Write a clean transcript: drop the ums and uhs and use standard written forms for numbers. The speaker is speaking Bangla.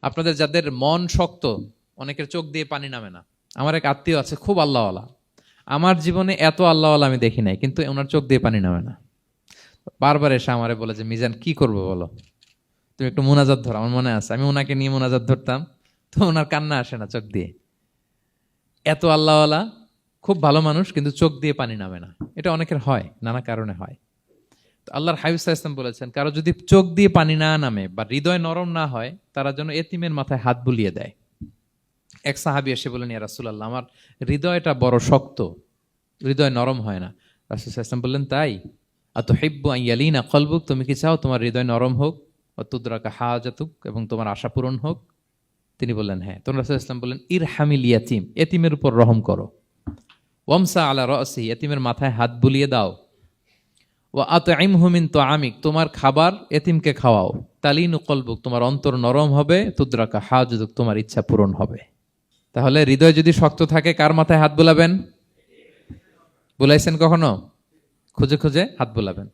আপনাদের যাদের মন শক্ত, অনেকের চোখ দিয়ে পানি নামে না। আমার এক আত্মীয় আছে খুব আল্লাহওয়ালা, আমার জীবনে এত আল্লাহওয়ালা আমি দেখি নাই, কিন্তু ওনার চোখ দিয়ে পানি নামে না। বারবার এসে আমারে বলে যে মিজান কি করবো বলো, তুমি একটু মোনাজাত ধরো। আমার মনে আছে আমি ওনাকে নিয়ে মোনাজাত ধরতাম, তো ওনার কান্না আসে না চোখ দিয়ে। এত আল্লাহওয়ালা, খুব ভালো মানুষ, কিন্তু চোখ দিয়ে পানি নামে না। এটা অনেকের হয়, নানা কারণে হয়। তো আল্লাহর হাবিব সাল্লাল্লাহু আলাইহি ওয়াসাল্লাম বলেছেন, কারো যদি চোখ দিয়ে পানি না নামে বা হৃদয় নরম না হয়, তারা যেন এতিমের মাথায় হাত বুলিয়ে দেয়। এক সাহাবী এসে বলেন, ইয়া রাসূলুল্লাহ, আমার হৃদয়টা বড় শক্ত, হৃদয় নরম হয় না। রাসূল সাল্লাল্লাহু আলাইহি ওয়াসাল্লাম বললেন, তাই? আতুহিব্বু আন ইয়ালিনা কলবুক, তুমি কি চাও তোমার হৃদয় নরম হোক, ওয়া তুদরাকা হাজাতুক, এবং তোমার আশা পূরণ হোক? তিনি বললেন, হ্যাঁ। তখন রাসূল সাল্লাল্লাহু আলাইহি ওয়াসাল্লাম বললেন, ইরহামিল ইয়াতীম, এতিমের উপর রহম করো। ওয়ামসা আলা রাসি, এতিমের মাথায় হাত বুলিয়ে দাও। ওয়া আতইমহু মিন তুআমিক, তোমার খাবার এতিমকে খাওয়াও। তালিনু কলবুক, তোমার অন্তর নরম হবে। তুদরাকা হাজাতুক, তোমার ইচ্ছা পূরণ হবে। তাহলে হৃদয় যদি শক্ত থাকে, কার মাথায় হাত বুলাবেন? বুলাইছেন কখনো? খুঁজে খুঁজে হাত বুলাবেন।